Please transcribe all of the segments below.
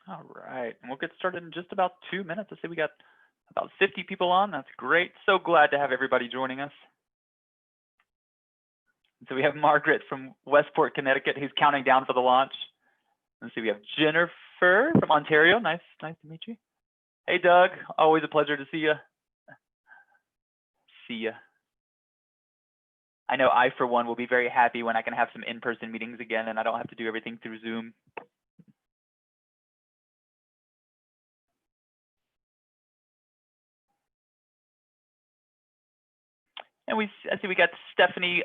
All right, and we'll get started in just about 2 minutes. I see we got about 50 people on. That's great. So glad to have everybody joining us. So we have Margaret from Westport, Connecticut, who's counting down for the launch. Let's see, we have Jennifer from Ontario. Nice to meet you. Hey, Doug. Always a pleasure to see you. I know I, for one, will be very happy when I can have some in-person meetings again and I don't have to do everything through Zoom. And I see we got Stephanie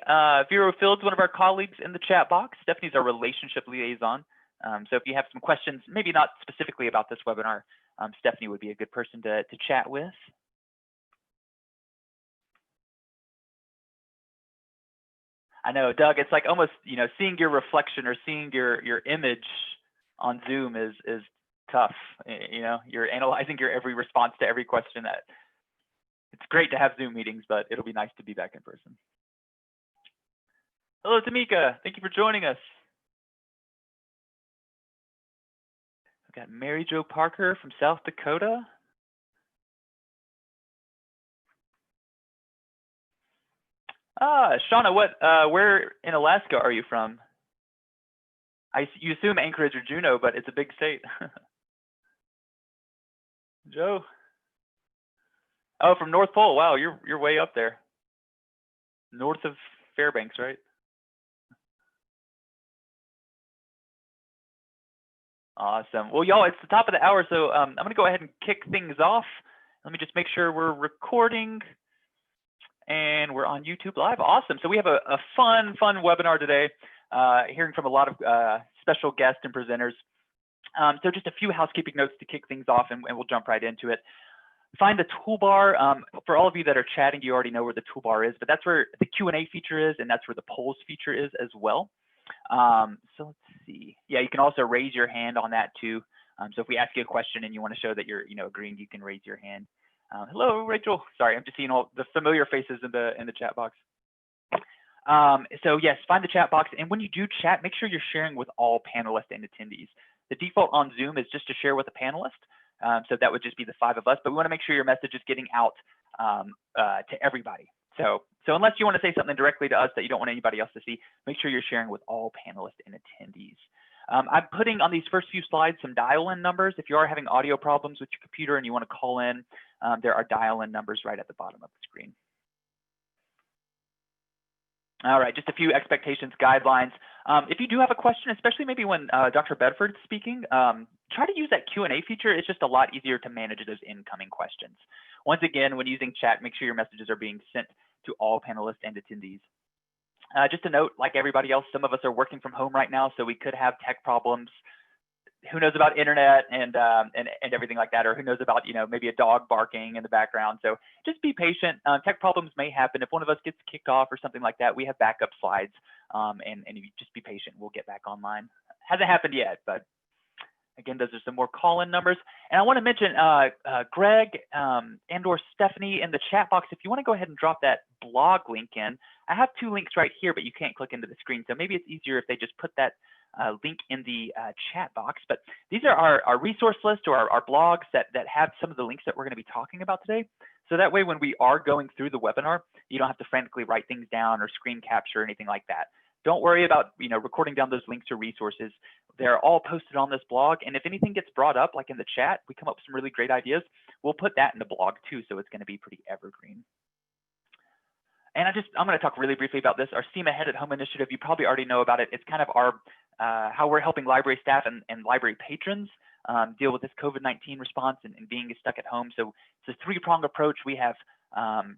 Vero Fields, one of our colleagues in the chat box. Stephanie's our relationship liaison. So if you have some questions, maybe not specifically about this webinar, Stephanie would be a good person to chat with. I know, Doug, it's like almost, seeing your reflection or seeing your image on Zoom is tough. You're analyzing your every response to every question. It's great to have Zoom meetings, but it'll be nice to be back in person. Hello, Tamika. Thank you for joining us. We've got Mary Jo Parker from South Dakota. Shauna, where in Alaska are you from? You assume Anchorage or Juneau, but it's a big state. Joe? Oh, from North Pole. Wow, you're way up there. North of Fairbanks, right? Awesome. Well, y'all, it's the top of the hour, so I'm going to go ahead and kick things off. Let me just make sure we're recording. And we're on YouTube Live. Awesome. So we have a fun webinar today, hearing from a lot of special guests and presenters. So just a few housekeeping notes to kick things off, and we'll jump right into it. Find the toolbar. For all of you that are chatting, you already know where the toolbar is, but that's where the Q&A feature is, and that's where the polls feature is as well. So let's see. Yeah, you can also raise your hand on that too. So if we ask you a question and you want to show that you're agreeing, you can raise your hand. Hello, Rachel. Sorry, I'm just seeing all the familiar faces in the chat box. So yes, find the chat box, and when you do chat, make sure you're sharing with all panelists and attendees. The default on Zoom is just to share with a panelist, so that would just be the 5 of us. But we want to make sure your message is getting out to everybody. So unless you want to say something directly to us that you don't want anybody else to see, make sure you're sharing with all panelists and attendees. I'm putting on these first few slides some dial-in numbers. If you are having audio problems with your computer and you want to call in, there are dial-in numbers right at the bottom of the screen. All right, just a few expectations, guidelines. If you do have a question, especially maybe when Dr. Bedford is speaking, try to use that Q&A feature. It's just a lot easier to manage those incoming questions. Once again, when using chat, make sure your messages are being sent to all panelists and attendees. Just a note, like everybody else, some of us are working from home right now, so we could have tech problems. Who knows about internet and everything like that, or who knows about maybe a dog barking in the background. So just be patient. Tech problems may happen. If one of us gets kicked off or something like that, we have backup slides, and you just be patient. We'll get back online. Hasn't happened yet, but again, those are some more call-in numbers. And I want to mention Greg and/or Stephanie in the chat box. If you want to go ahead and drop that blog link in, I have 2 links right here, but you can't click into the screen. So maybe it's easier if they just put that link in the chat box. But these are our resource list, or our blogs that have some of the links that we're going to be talking about today. So that way, when we are going through the webinar, you don't have to frantically write things down or screen capture or anything like that. Don't worry about recording down those links or resources. They're all posted on this blog, and if anything gets brought up, like in the chat, we come up with some really great ideas, we'll put that in the blog too, so it's going to be pretty evergreen. And I'm going to talk really briefly about this. Our STEAM Ahead at Home initiative, you probably already know about it. It's kind of our how we're helping library staff and library patrons deal with this COVID-19 response and being stuck at home. So it's a 3-pronged approach. We have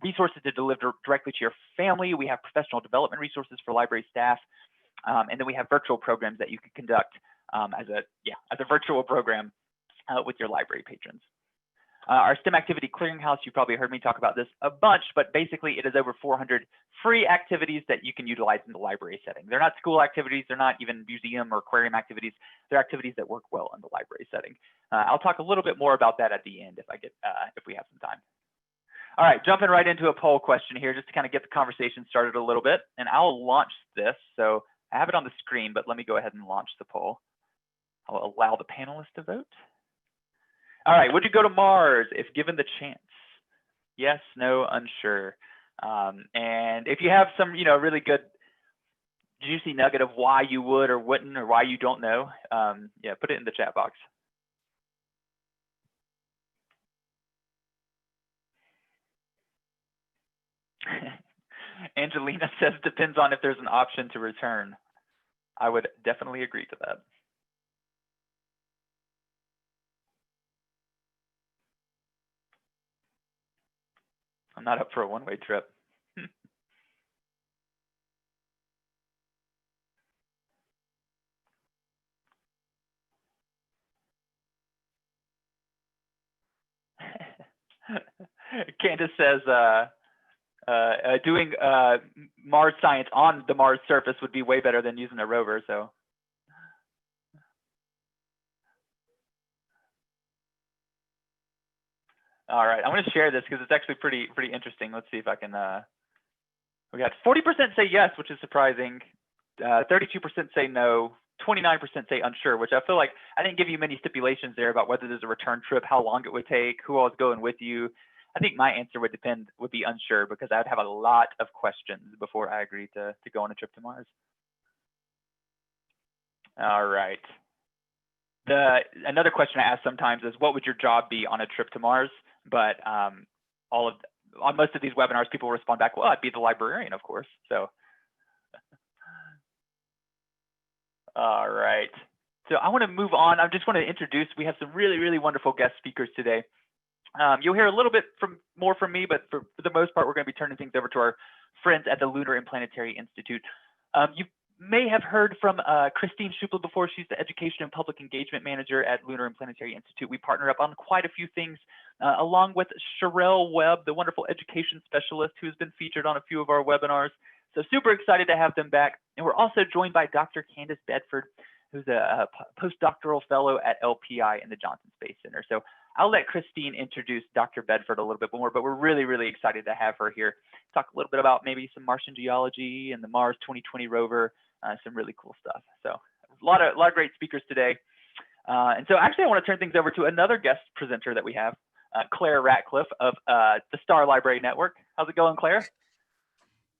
resources to deliver directly to your family. We have professional development resources for library staff, and then we have virtual programs that you can conduct as a virtual program with your library patrons. Our STEM Activity Clearinghouse, you probably heard me talk about this a bunch, but basically it is over 400 free activities that you can utilize in the library setting. They're not school activities, they're not even museum or aquarium activities, they're activities that work well in the library setting. I'll talk a little bit more about that at the end if we have some time. All right, jumping right into a poll question here just to kind of get the conversation started a little bit, and I'll launch this. So I have it on the screen, but let me go ahead and launch the poll. I'll allow the panelists to vote. All right, would you go to Mars if given the chance? Yes, no, unsure. And if you have some, really good juicy nugget of why you would or wouldn't, or why you don't know, yeah, put it in the chat box. Angelina says depends on if there's an option to return. I would definitely agree to that. I'm not up for a one-way trip. Candice says doing Mars science on the Mars surface would be way better than using a rover. So, all right, I'm going to share this because it's actually pretty interesting. Let's see if I can. We got 40% say yes, which is surprising. 32% say no. 29% say unsure, which I feel like I didn't give you many stipulations there about whether there's a return trip, how long it would take, who all is going with you. I think my answer would be unsure, because I'd have a lot of questions before I agreed to go on a trip to Mars. All right. Another question I ask sometimes is, what would your job be on a trip to Mars? But on most of these webinars, people respond back, well, I'd be the librarian, of course. So, all right. So I want to move on. I just want to introduce, we have some really wonderful guest speakers today. You'll hear a little bit more from me, but for the most part, we're going to be turning things over to our friends at the Lunar and Planetary Institute. You may have heard from Christine Schupel before. She's the Education and Public Engagement Manager at Lunar and Planetary Institute. We partner up on quite a few things, along with Sherelle Webb, the wonderful education specialist who's been featured on a few of our webinars. So super excited to have them back. And we're also joined by Dr. Candice Bedford, who's a postdoctoral fellow at LPI in the Johnson Space Center. So I'll let Christine introduce Dr. Bedford a little bit more, but we're really excited to have her here. Talk a little bit about maybe some Martian geology and the Mars 2020 rover, some really cool stuff. So a lot of great speakers today. And so actually I want to turn things over to another guest presenter that we have, Claire Ratcliffe of the Star Library Network. How's it going, Claire?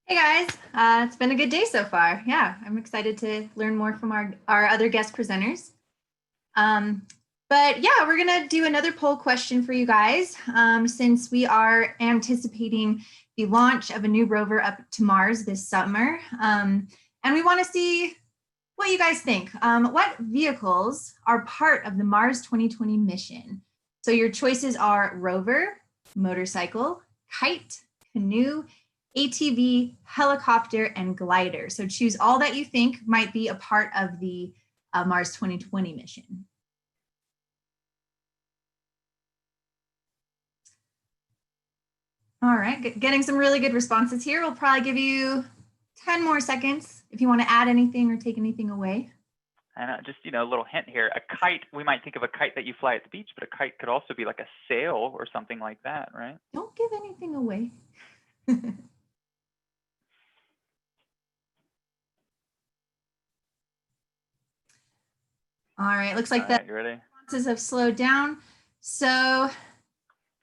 Hey guys, it's been a good day so far. Yeah, I'm excited to learn more from our other guest presenters. But yeah, we're gonna do another poll question for you guys, since we are anticipating the launch of a new rover up to Mars this summer. And we wanna see what you guys think. What vehicles are part of the Mars 2020 mission? So your choices are rover, motorcycle, kite, canoe, ATV, helicopter, and glider. So choose all that you think might be a part of the Mars 2020 mission. All right, getting some really good responses here. We'll probably give you 10 more seconds if you want to add anything or take anything away. And just, a little hint here, a kite, we might think of a kite that you fly at the beach, but a kite could also be like a sail or something like that, right? Don't give anything away. All right, looks like the responses have slowed down. So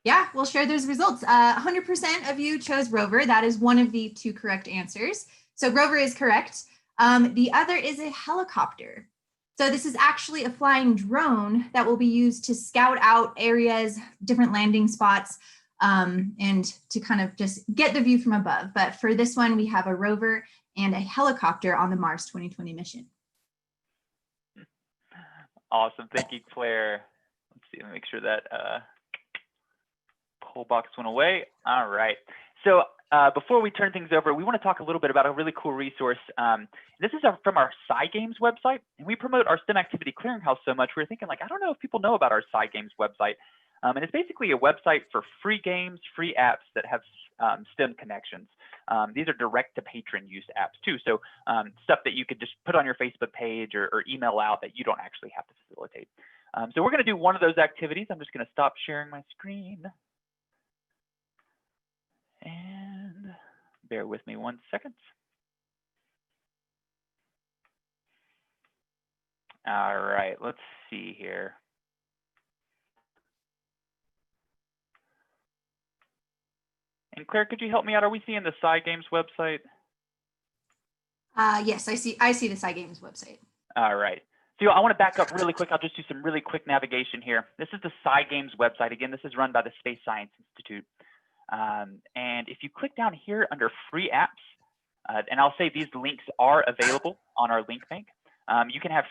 yeah, we'll share those results. 100% of you chose rover. That is one of the two correct answers. So rover is correct. The other is a helicopter. So this is actually a flying drone that will be used to scout out areas, different landing spots, and to kind of just get the view from above. But for this one, we have a rover and a helicopter on the Mars 2020 mission. Awesome, thank you, Claire. Let's see, let me make sure that poll box went away. All right, so before we turn things over, we want to talk a little bit about a really cool resource. This is from our SciGames website, and we promote our STEM Activity Clearinghouse so much, we're thinking like, I don't know if people know about our SciGames website. And it's basically a website for free games, free apps that have STEM connections. These are direct to patron use apps too. So stuff that you could just put on your Facebook page or email out that you don't actually have to facilitate. So we're going to do one of those activities. I'm just going to stop sharing my screen. And bear with me 1 second. All right, let's see here. And Claire, could you help me out? Are we seeing the Games website? Yes, I see the Games website. All right. So I want to back up really quick. I'll just do some really quick navigation here. This is the Games website. Again, this is run by the Space Science Institute. And if you click down here under free apps, and I'll say these links are available on our link bank. You can have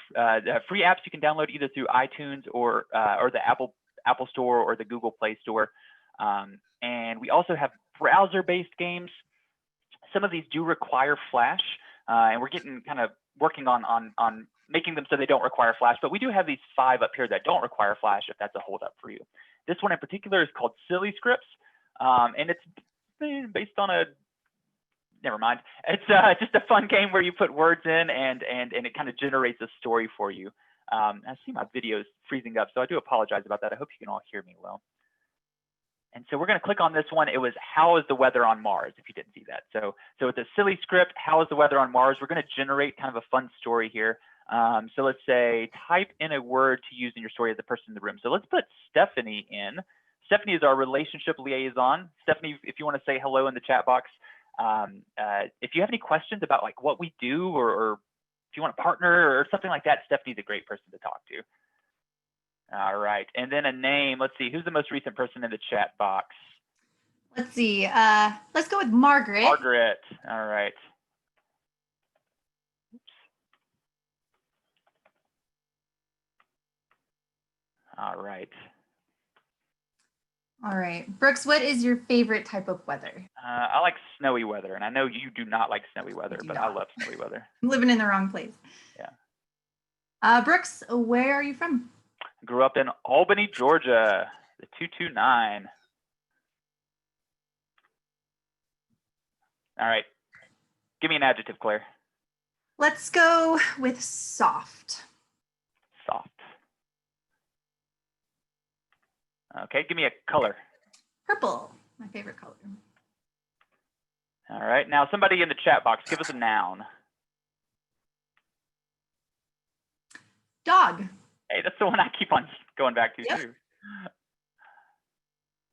free apps you can download either through iTunes or the Apple Store or the Google Play Store. And we also have browser-based games. Some of these do require Flash, and we're getting kind of working on making them so they don't require Flash. But we do have these 5 up here that don't require Flash if that's a holdup for you. This one in particular is called Silly Scripts, and it's based on a never mind. It's just a fun game where you put words in and it kind of generates a story for you. I see my videos freezing up, so I do apologize about that. I hope you can all hear me well. And so we're going to click on this one. It was how is the weather on Mars, if you didn't see that. So it's a silly script, how is the weather on Mars? We're going to generate kind of a fun story here. So let's say type in a word to use in your story as the person in the room. So let's put Stephanie in. Stephanie is our relationship liaison. Stephanie, if you want to say hello in the chat box. If you have any questions about like what we do or if you want a partner or something like that, Stephanie's a great person to talk to. All right, and then a name. Let's see, who's the most recent person in the chat box? Let's see. Let's go with Margaret. Margaret. All right. Oops. All right. All right, Brooks, what is your favorite type of weather? I like snowy weather, and I know you do not like snowy weather, but I love snowy weather. I'm living in the wrong place. Yeah. Brooks, where are you from? Grew up in Albany, Georgia, the 229. All right. Give me an adjective, Claire. Let's go with soft. Soft. Okay, give me a color. Purple, my favorite color. All right, now somebody in the chat box, give us a noun. Dog. Hey, that's the one I keep on going back to too.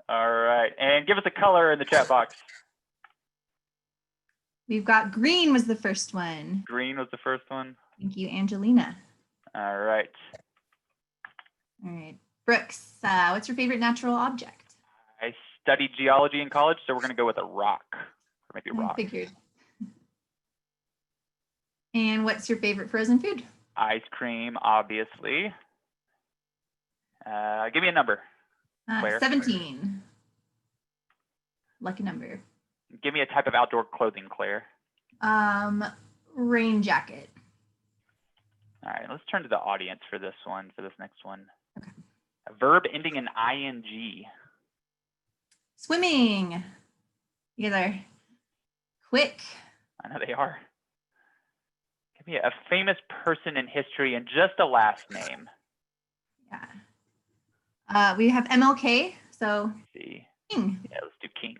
All right, and give us a color in the chat box. We've got green was the first one. Green was the first one. Thank you, Angelina. All right. All right, Brooks, what's your favorite natural object? I studied geology in college, so we're gonna go with a rock, or maybe a rock. I figured. And what's your favorite frozen food? Ice cream, obviously. Give me a number. 17. Lucky number. Give me a type of outdoor clothing, Claire. Rain jacket. All right, let's turn to the audience for this one, for this next one. Okay. A verb ending in ing. Swimming. You guys are quick. I know they are. Give me a famous person in history and just a last name. Yeah. We have MLK, so Let's see. King. Yeah, let's do King.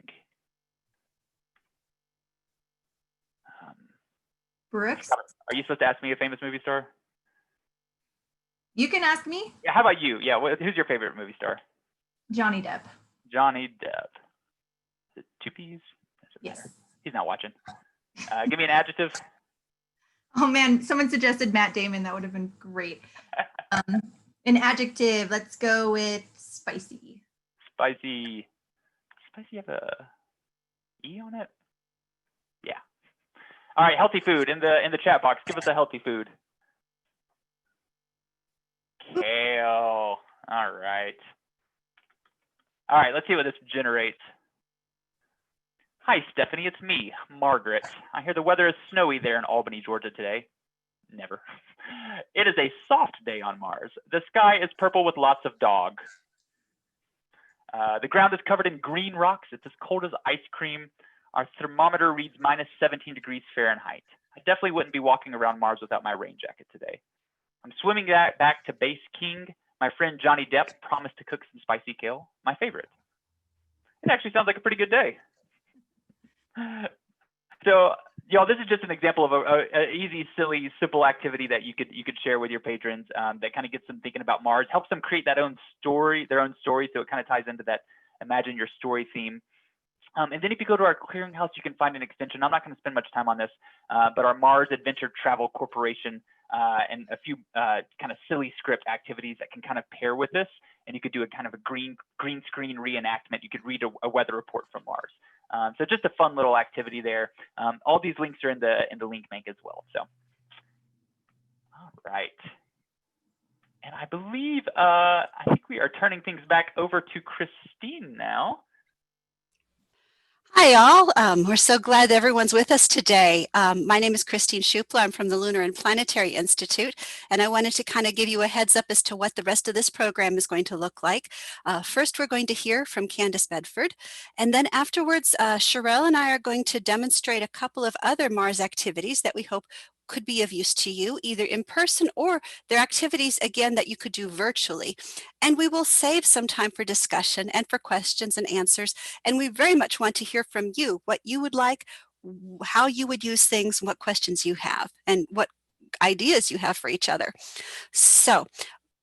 Brooks. Are you supposed to ask me a famous movie star? You can ask me. Yeah, how about you? Yeah, who's your favorite movie star? Johnny Depp. Johnny Depp. Is it 2 P's? Yes. He's not watching. Give me an adjective. Oh man, someone suggested Matt Damon. That would have been great. An adjective. Let's go with spicy. Spicy. Spicy have a E on it? Yeah. All right, healthy food in the chat box. Give us a healthy food. Kale. All right. All right, let's see what this generates. Hi, Stephanie, it's me, Margaret. I hear the weather is snowy there in Albany, Georgia today. Never. It is a soft day on Mars. The sky is purple with lots of dog. The ground is covered in green rocks. It's as cold as ice cream. Our thermometer reads -17 degrees Fahrenheit. I definitely wouldn't be walking around Mars without my rain jacket today. I'm swimming back to Base King. My friend Johnny Depp promised to cook some spicy kale, my favorite. It actually sounds like a pretty good day. So, y'all, this is just an example of a easy, silly, simple activity that you could share with your patrons that kind of gets them thinking about Mars, helps them create their own story, so it kind of ties into that imagine your story theme. And then if you go to our clearinghouse, you can find an extension. I'm not going to spend much time on this, but our Mars Adventure Travel Corporation and a few kind of silly script activities that can kind of pair with this. And you could do a kind of a green screen reenactment. You could read a weather report from Mars. So just a fun little activity there. All these links are in the link bank as well. So, all right. And I believe, I think we are turning things back over to Christine now. Hi all, we're so glad everyone's with us today. My name is Christine Schupler. I'm from the Lunar and Planetary Institute, and I wanted to kind of give you a heads up as to what the rest of this program is going to look like. First, we're going to hear from Candice Bedford, and then afterwards, Sherelle and I are going to demonstrate a couple of other Mars activities that we hope could be of use to you, either in person or they're activities, again, that you could do virtually. And we will save some time for discussion and for questions and answers. And we very much want to hear from you, what you would like, how you would use things, what questions you have, and what ideas you have for each other. So,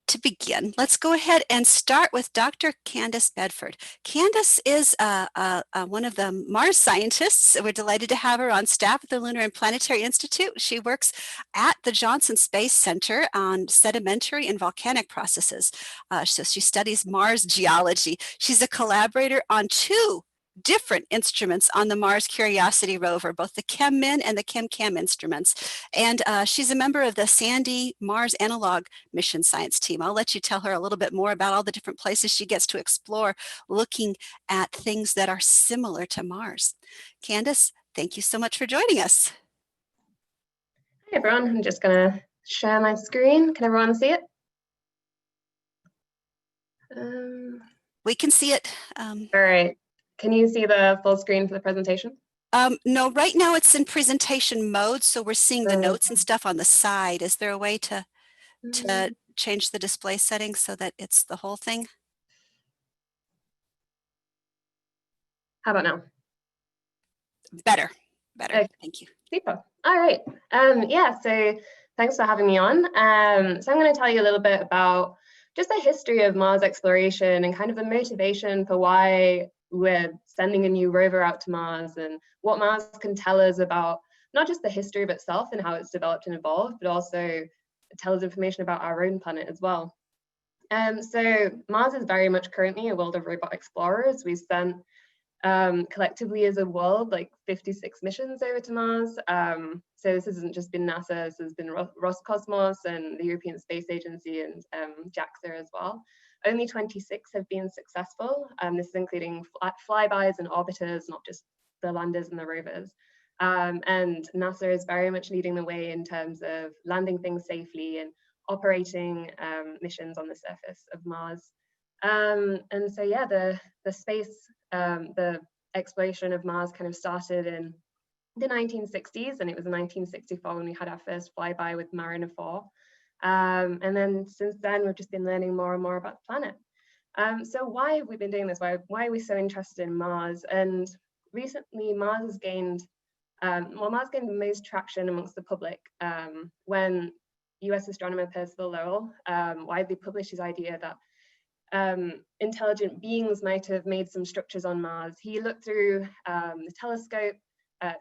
to begin, let's go ahead and start with Dr. Candice Bedford. Candice is one of the Mars scientists. We're delighted to have her on staff at the Lunar and Planetary Institute. She works at the Johnson Space Center on sedimentary and volcanic processes. So she studies Mars geology. She's a collaborator on two different instruments on the Mars Curiosity rover, both the CheMin and the ChemCam instruments. And she's a member of the Sandy Mars Analog Mission Science Team. I'll let you tell her a little bit more about all the different places she gets to explore, looking at things that are similar to Mars. Candice, thank you so much for joining us. Hi everyone, I'm just going to share my screen. Can everyone see it? We can see it. All right. Can you see the full screen for the presentation? No, right now it's in presentation mode, so we're seeing the notes and stuff on the side. Is there a way to change the display settings so that it's the whole thing? How about now? Better. Okay. Thank you. Super. All right. Yeah, so thanks for having me on. So I'm going to tell you a little bit about just the history of Mars exploration and kind of the motivation for why we're sending a new rover out to Mars and what Mars can tell us about not just the history of itself and how it's developed and evolved, but also tell us information about our own planet as well. So Mars is very much currently a world of robot explorers. We've sent collectively as a world like 56 missions over to Mars. So this hasn't just been NASA, this has been Roscosmos and the European Space Agency and JAXA as well. Only 26 have been successful. This is including flybys and orbiters, not just the landers and the rovers. And NASA is very much leading the way in terms of landing things safely and operating missions on the surface of Mars. And so yeah, the exploration of Mars kind of started in the 1960s, and it was in 1964 when we had our first flyby with Mariner 4. And then since then, we've just been learning more and more about the planet. So why have we been doing this? Why are we so interested in Mars? And recently, Mars has gained, Mars gained the most traction amongst the public when US astronomer Percival Lowell widely published his idea that intelligent beings might have made some structures on Mars. He looked through the telescope,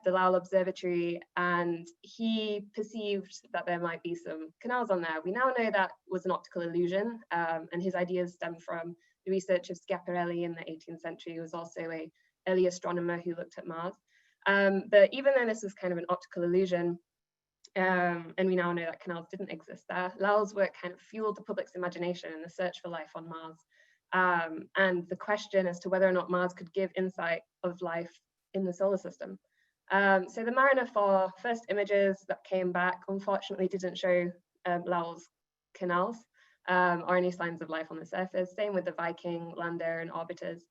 the Lowell Observatory, and he perceived that there might be some canals on there. We now know that was an optical illusion, and his ideas stemmed from the research of Schiaparelli in the 18th century, who was also an early astronomer who looked at Mars. But even though this was kind of an optical illusion, and we now know that canals didn't exist there, Lowell's work kind of fueled the public's imagination in the search for life on Mars, and the question as to whether or not Mars could give insight of life in the solar system. So the Mariner 4 first images that came back unfortunately didn't show Lowell's canals or any signs of life on the surface. Same with the Viking, lander, and orbiters.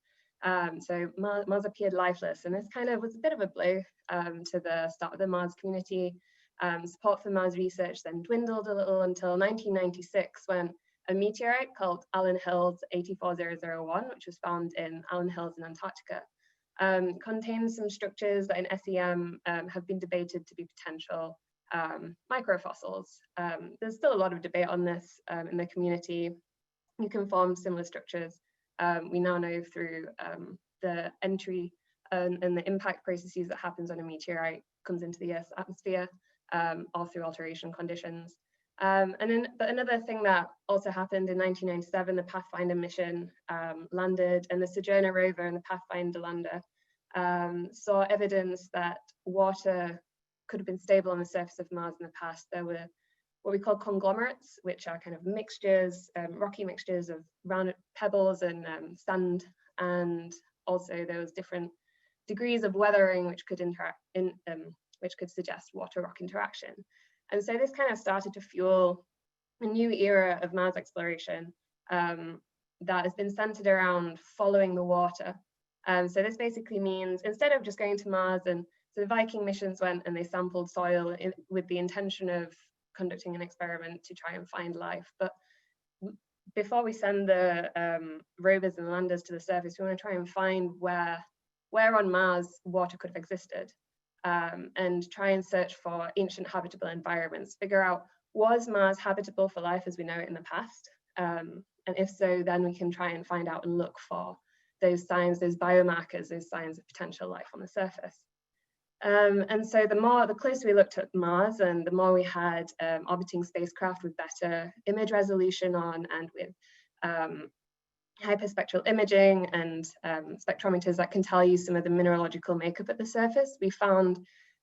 So Mars appeared lifeless, and this kind of was a bit of a blow to the start of the Mars community. Support for Mars research then dwindled a little until 1996, when a meteorite called Allen Hills 84001, which was found in Allen Hills in Antarctica, contains some structures that in SEM have been debated to be potential microfossils. There's still a lot of debate on this in the community. You can form similar structures. We now know through the entry and the impact processes that happens when a meteorite comes into the Earth's atmosphere, or through alteration conditions. But another thing that also happened in 1997, the Pathfinder mission landed, and the Sojourner rover and the Pathfinder lander saw evidence that water could have been stable on the surface of Mars in the past. There were what we call conglomerates, which are kind of mixtures, rocky mixtures of rounded pebbles and sand, and also there was different degrees of weathering which could which could suggest water-rock interaction. And so this kind of started to fuel a new era of Mars exploration that has been centered around following the water. So this basically means instead of just going to Mars, and so the Viking missions went and they sampled soil with the intention of conducting an experiment to try and find life. But before we send the rovers and landers to the surface, we want to try and find where on Mars water could have existed, and try and search for ancient habitable environments, figure out, was Mars habitable for life as we know it in the past? And if so, then we can try and find out and look for those signs, those biomarkers, those signs of potential life on the surface. And so the closer we looked at Mars, and the more we had orbiting spacecraft with better image resolution on, and with hyperspectral imaging and spectrometers that can tell you some of the mineralogical makeup at the surface, we found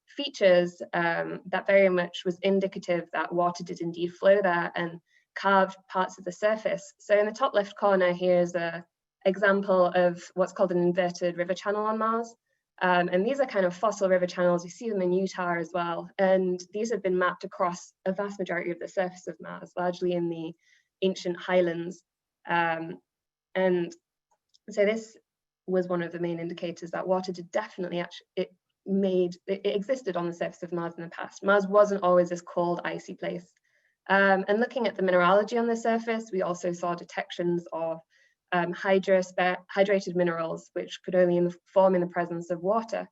features that very much was indicative that water did indeed flow there and carved parts of the surface. So in the top left corner here is an example of what's called an inverted river channel on Mars. And these are kind of fossil river channels. You see them in Utah as well. And these have been mapped across a vast majority of the surface of Mars, largely in the ancient highlands. And so this was one of the main indicators that water did definitely it existed on the surface of Mars in the past. Mars wasn't always this cold, icy place. And looking at the mineralogy on the surface, we also saw detections of hydrated minerals, which could only form in the presence of water,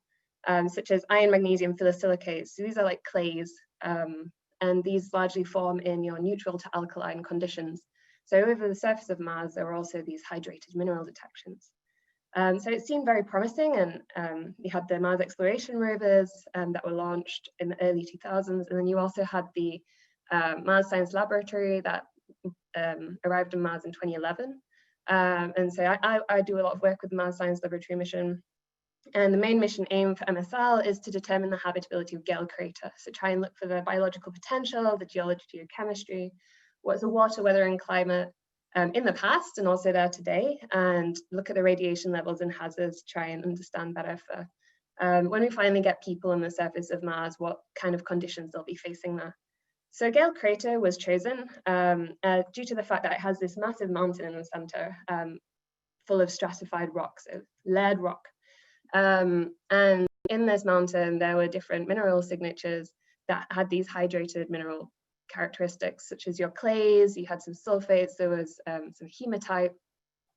such as iron, magnesium, phyllosilicates. So these are like clays, and these largely form in your neutral to alkaline conditions. So over the surface of Mars, there were also these hydrated mineral detections. So it seemed very promising, and we had the Mars exploration rovers that were launched in the early 2000s, and then you also had the Mars Science Laboratory that arrived on Mars in 2011. And so I do a lot of work with the Mars Science Laboratory mission, and the main mission aim for MSL is to determine the habitability of Gale Crater. So try and look for the biological potential, the geology, geochemistry, what's the water, weather and climate in the past and also there today, and look at the radiation levels and hazards, try and understand better for when we finally get people on the surface of Mars, what kind of conditions they'll be facing there. So Gale Crater was chosen due to the fact that it has this massive mountain in the center full of stratified rocks, so layered rock. And in this mountain, there were different mineral signatures that had these hydrated mineral characteristics, such as your clays, you had some sulfates, there was some hematite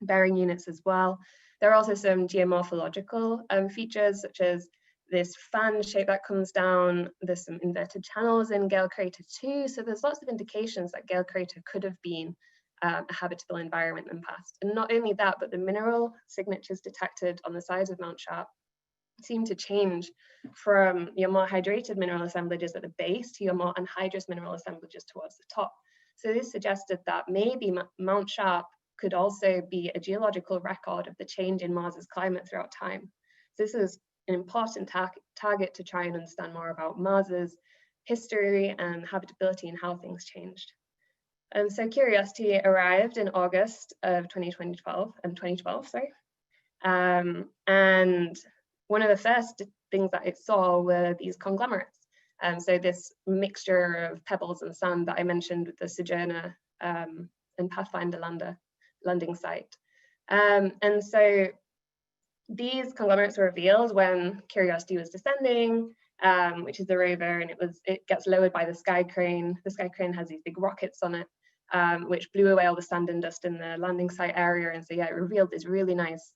bearing units as well. There are also some geomorphological features, such as this fan shape that comes down. There's some inverted channels in Gale Crater too. So there's lots of indications that Gale Crater could have been a habitable environment in the past. And not only that, but the mineral signatures detected on the sides of Mount Sharp seem to change from your more hydrated mineral assemblages at the base to your more anhydrous mineral assemblages towards the top. So this suggested that maybe Mount Sharp could also be a geological record of the change in Mars's climate throughout time. So this is an important target to try and understand more about Mars's history and habitability and how things changed. And so Curiosity arrived in August of 2012, and one of the first things that it saw were these conglomerates. So this mixture of pebbles and sand that I mentioned with the Sojourner and Pathfinder landing site. And so these conglomerates were revealed when Curiosity was descending, which is the rover, and it gets lowered by the sky crane. The sky crane has these big rockets on it, which blew away all the sand and dust in the landing site area. And so yeah, it revealed this really nice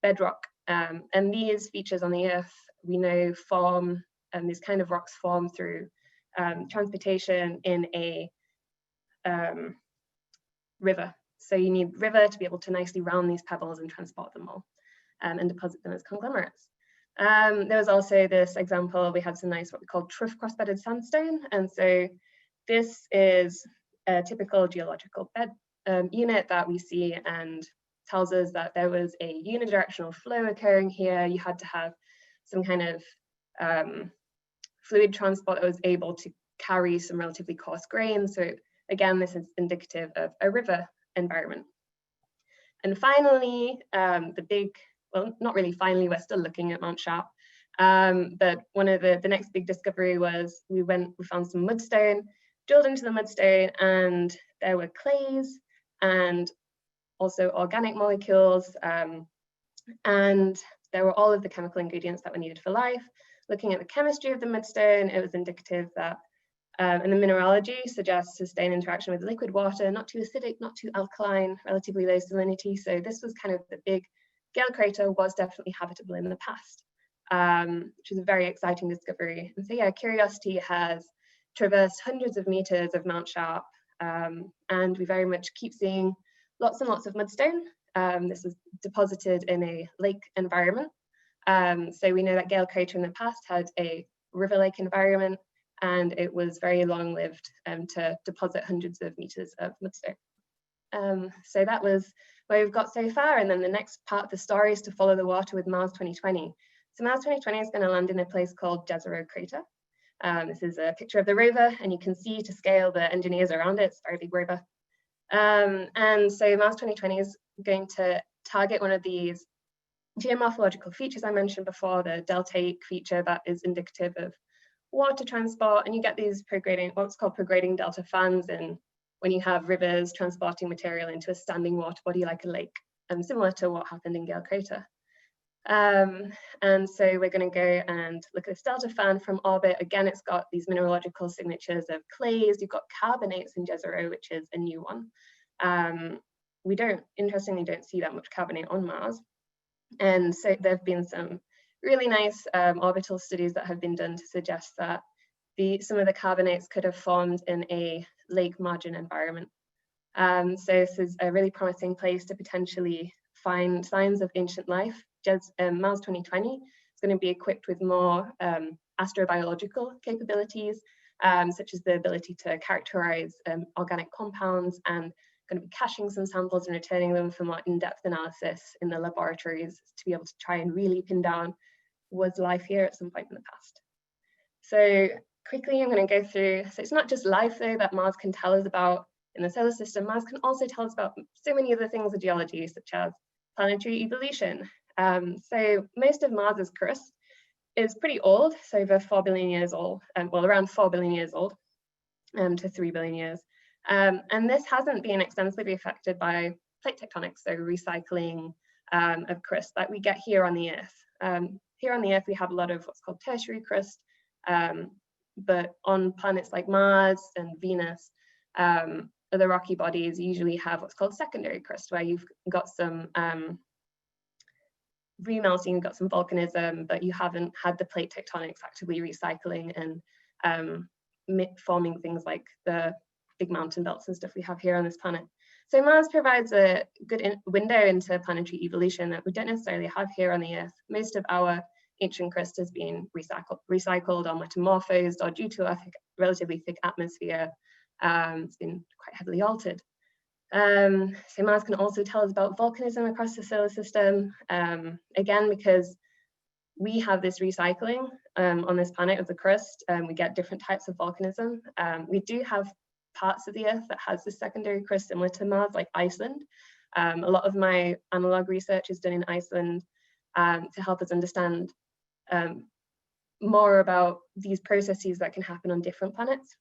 bedrock. And these features on the Earth, we know form, and these kind of rocks form through transportation in a river. So you need river to be able to nicely round these pebbles and transport them all and deposit them as conglomerates. There was also this example, we had some nice what we call trough cross-bedded sandstone. And so this is a typical geological bed unit that we see and tells us that there was a unidirectional flow occurring here. You had to have some kind of fluid transport that was able to carry some relatively coarse grain. So again, this is indicative of a river environment. And finally, the big, well, not really finally, we're still looking at Mount Sharp. But one of the next big discovery was we found some mudstone, drilled into the mudstone, and there were clays and also organic molecules. And there were all of the chemical ingredients that were needed for life. Looking at the chemistry of the mudstone, it was indicative that, and the mineralogy suggests sustained interaction with liquid water, not too acidic, not too alkaline, relatively low salinity. So this was kind of the big Gale crater was definitely habitable in the past, which is a very exciting discovery. And so yeah, Curiosity has traversed hundreds of meters of Mount Sharp, and we very much keep seeing lots and lots of mudstone. This was deposited in a lake environment. So we know that Gale crater in the past had a river lake environment, and it was very long-lived to deposit hundreds of meters of mudstone. So that was where we've got so far, and then the next part of the story is to follow the water with Mars 2020. So Mars 2020 is going to land in a place called Jezero Crater. This is a picture of the rover, and you can see to scale the engineers around it. It's a very big rover. And so Mars 2020 is going to target one of these geomorphological features I mentioned before, the deltaic feature that is indicative of water transport. And you get these prograding, what's called prograding delta fans, and when you have rivers transporting material into a standing water body like a lake, similar to what happened in Gale crater. And so we're going to go and look at this delta fan from orbit. Again, it's got these mineralogical signatures of clays. You've got carbonates in Jezero, which is a new one. We interestingly don't see that much carbonate on Mars. And so there have been some really nice orbital studies that have been done to suggest that some of the carbonates could have formed in a lake margin environment. So this is a really promising place to potentially find signs of ancient life. Mars 2020 is going to be equipped with more astrobiological capabilities, such as the ability to characterize organic compounds, and going to be caching some samples and returning them for more in-depth analysis in the laboratories to be able to try and really pin down, was life here at some point in the past. So quickly, I'm going to go through, so it's not just life though that Mars can tell us about in the solar system. Mars can also tell us about so many other things of geology, such as planetary evolution. So most of Mars's crust is pretty old, so over 4 billion years old, well, around 4 billion years old to 3 billion years. And this hasn't been extensively affected by plate tectonics, so recycling of crust that we get here on the Earth. Here on the Earth, we have a lot of what's called tertiary crust, but on planets like Mars and Venus, other rocky bodies usually have what's called secondary crust, where you've got some remelting, you've got some volcanism, but you haven't had the plate tectonics actively recycling and forming things like the big mountain belts and stuff we have here on this planet. So Mars provides a good window into planetary evolution that we don't necessarily have here on the Earth. Most of our ancient crust has been recycled or metamorphosed, or due to a relatively thick atmosphere, it's been quite heavily altered. So Mars can also tell us about volcanism across the solar system, again, because we have this recycling on this planet of the crust. We get different types of volcanism. We do have parts of the Earth that has this secondary crust similar to Mars, like Iceland. A lot of my analog research is done in Iceland to help us understand more about these processes that can happen on different planets.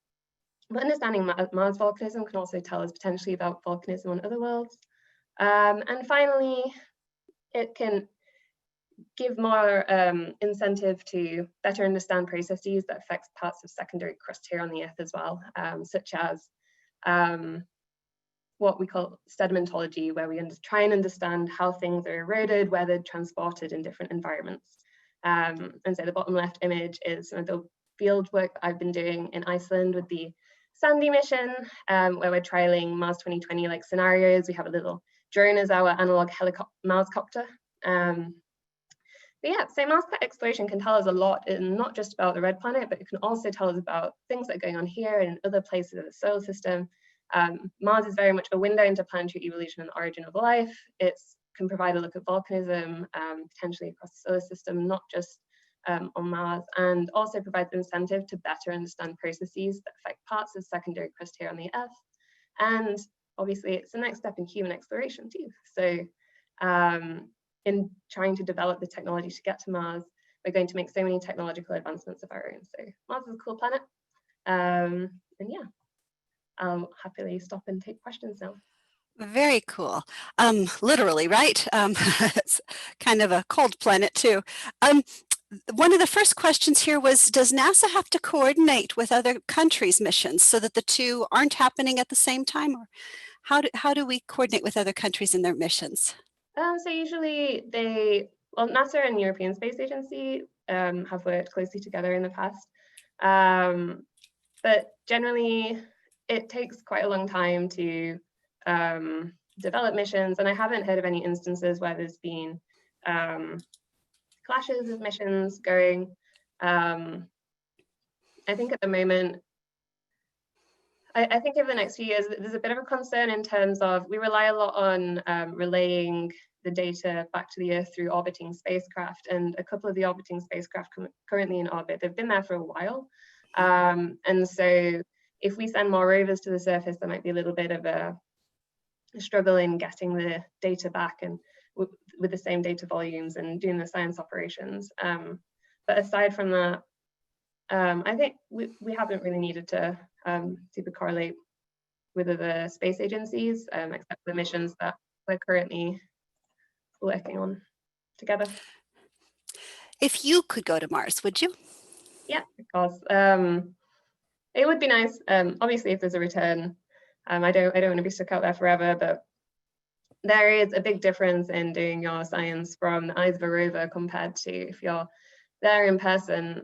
But understanding Mars volcanism can also tell us potentially about volcanism on other worlds. And finally, it can give more incentive to better understand processes that affect parts of secondary crust here on the Earth as well, such as what we call sedimentology, where we try and understand how things are eroded, weathered, transported in different environments. And so the bottom left image is some of the field work that I've been doing in Iceland with the Sandy mission, where we're trialing Mars 2020 like scenarios. We have a little drone as our analog Marscopter. But yeah, so Mars exploration can tell us a lot, and not just about the red planet, but it can also tell us about things that are going on here and in other places of the solar system. Mars is very much a window into planetary evolution and the origin of life. It can provide a look at volcanism, potentially across the solar system, not just on Mars, and also provides incentive to better understand processes that affect parts of the secondary crust here on the Earth. And obviously, it's the next step in human exploration too. So in trying to develop the technology to get to Mars, we're going to make so many technological advancements of our own. So Mars is a cool planet. And yeah, I'll happily stop and take questions now. Very cool. Literally, right? It's kind of a cold planet too. One of the first questions here was, does NASA have to coordinate with other countries' missions so that the two aren't happening at the same time? Or how do we coordinate with other countries in their missions? So usually NASA and European Space Agency have worked closely together in the past. But generally, it takes quite a long time to develop missions, and I haven't heard of any instances where there's been clashes of missions going. I think at the moment, I think over the next few years, there's a bit of a concern in terms of we rely a lot on relaying the data back to the Earth through orbiting spacecraft, and a couple of the orbiting spacecraft currently in orbit, they've been there for a while. And so if we send more rovers to the surface, there might be a little bit of a struggle in getting the data back and with the same data volumes and doing the science operations. But aside from that, I think we haven't really needed to super correlate with other space agencies, except for the missions that we're currently working on together. If you could go to Mars, would you? Yeah, of course. It would be nice. Obviously, if there's a return, I don't want to be stuck out there forever, but there is a big difference in doing your science from the eyes of a rover compared to if you're there in person.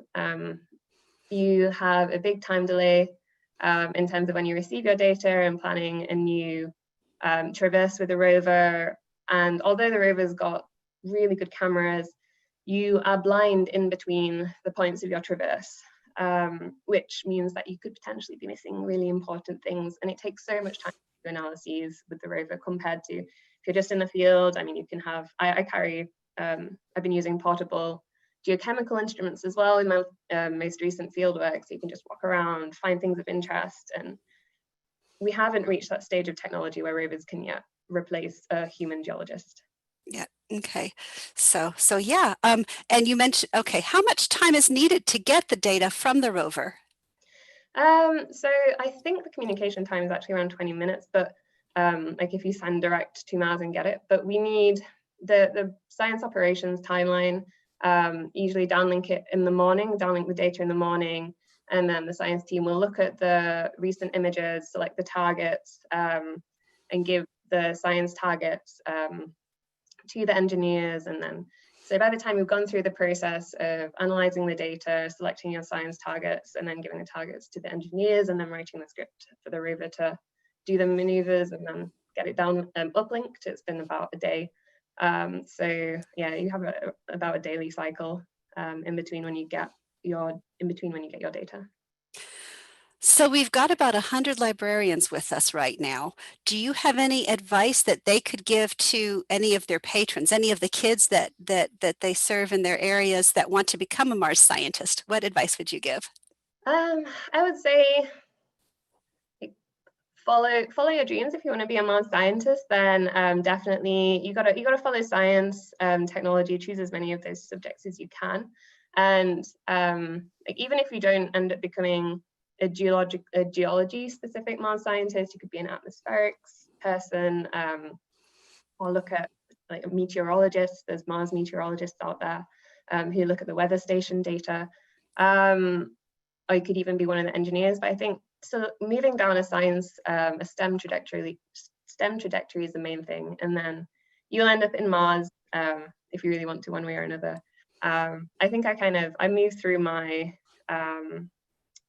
You have a big time delay in terms of when you receive your data and planning a new traverse with the rover. And although the rover's got really good cameras, you are blind in between the points of your traverse, which means that you could potentially be missing really important things. And it takes so much time to do analyses with the rover compared to if you're just in the field. I mean, you can have, I carry, I've been using portable geochemical instruments as well in my most recent field work, so you can just walk around, find things of interest. And we haven't reached that stage of technology where rovers can yet replace a human geologist. Yeah. Okay. So yeah. And you mentioned, okay, how much time is needed to get the data from the rover? So I think the communication time is actually around 20 minutes, but like if you send direct to Mars and get it, but we need the science operations timeline. Usually downlink it in the morning, downlink the data in the morning, and then the science team will look at the recent images, select the targets, and give the science targets to the engineers. And then, so by the time you've gone through the process of analyzing the data, selecting your science targets, and then giving the targets to the engineers, and then writing the script for the rover to do the maneuvers and then get it down uplinked, it's been about a day. So yeah, you have about a daily cycle in between when you get your data. So we've got about 100 librarians with us right now. Do you have any advice that they could give to any of their patrons, any of the kids that they serve in their areas that want to become a Mars scientist? What advice would you give? I would say follow your dreams. If you want to be a Mars scientist, then definitely you gotta follow science, technology, choose as many of those subjects as you can. And like, even if you don't end up becoming a geology specific Mars scientist, you could be an atmospherics person, or look at like a meteorologist. There's Mars meteorologists out there who look at the weather station data. Or you could even be one of the engineers. But I think so moving down a science, a STEM trajectory is the main thing, and then you'll end up in Mars if you really want to, one way or another. I think I moved through my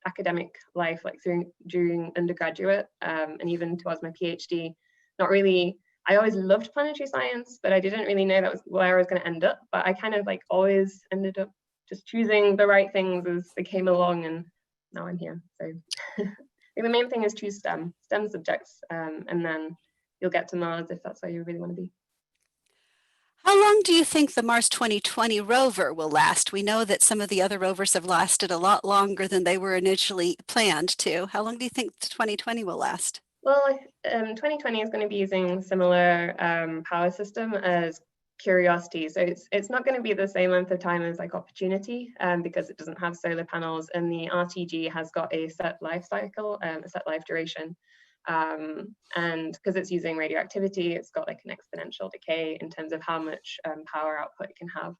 academic life, like during undergraduate and even towards my PhD, not really I always loved planetary science, but I didn't really know that was where I was going to end up. But I kind of like always ended up just choosing the right things as they came along, and now I'm here. So I think the main thing is choose STEM subjects, and then you'll get to Mars if that's where you really want to be. How long do you think the Mars 2020 rover will last? We know that some of the other rovers have lasted a lot longer than they were initially planned to. How long do you think 2020 will last? Well, 2020 is going to be using similar power system as Curiosity. So it's not going to be the same length of time as like Opportunity, because it doesn't have solar panels, and the RTG has got a set life cycle, a set life duration. And because it's using radioactivity, it's got like an exponential decay in terms of how much power output it can have.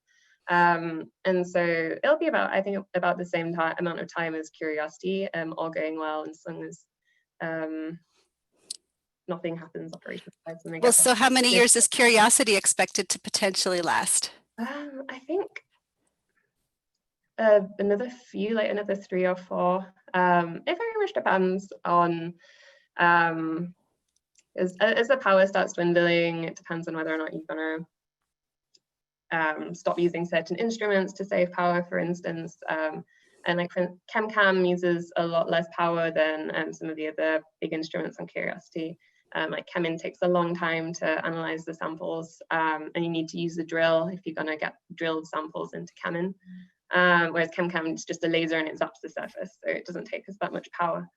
And so it'll be about, I think, about the same amount of time as Curiosity, all going well, and as long as nothing happens operational-wise when they get Well, so how many years is Curiosity expected to potentially last? I think another few, like another 3 or 4. It very much depends on as the power starts dwindling, it depends on whether or not you're going to stop using certain instruments to save power, for instance. And like CheMin uses a lot less power than some of the other big instruments on Curiosity. Like CheMin takes a long time to analyze the samples, and you need to use a drill if you're going to get drilled samples into CheMin. Whereas CheMin is just a laser and it zaps the surface, so it doesn't take us that much power.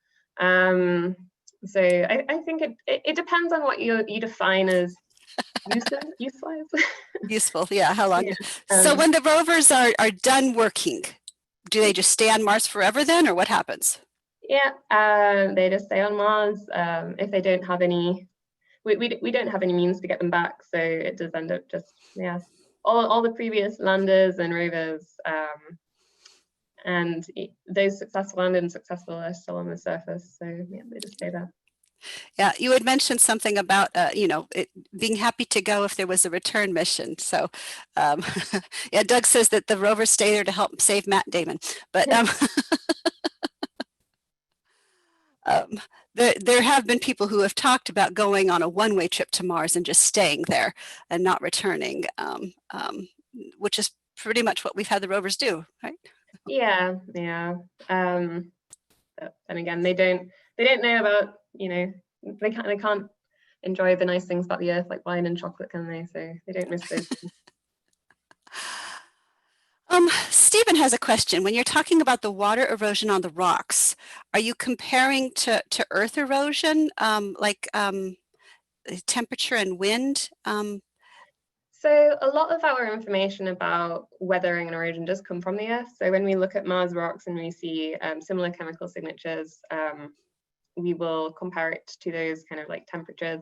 So I think it depends on what you define as useful. Useful, yeah, how long? Yeah. So when the rovers are done working, do they just stay on Mars forever then, or what happens? Yeah, they just stay on Mars. If they don't have any, we don't have any means to get them back, so it does end up just, yeah, all the previous landers and rovers, and those successful and unsuccessful are still on the surface, so yeah, they just stay there. Yeah, you had mentioned something about, being happy to go if there was a return mission. So, yeah, Doug says that the rovers stay there to help save Matt Damon. But there have been people who have talked about going on a one-way trip to Mars and just staying there and not returning, which is pretty much what we've had the rovers do, right? Yeah. And again, they don't know about, they can't enjoy the nice things about the Earth like wine and chocolate, can they? So they don't miss those things. Stephen has a question. When you're talking about the water erosion on the rocks, are you comparing to earth erosion, like temperature and wind? So a lot of our information about weathering and erosion does come from the Earth. So when we look at Mars rocks and we see similar chemical signatures, we will compare it to those kind of like temperatures.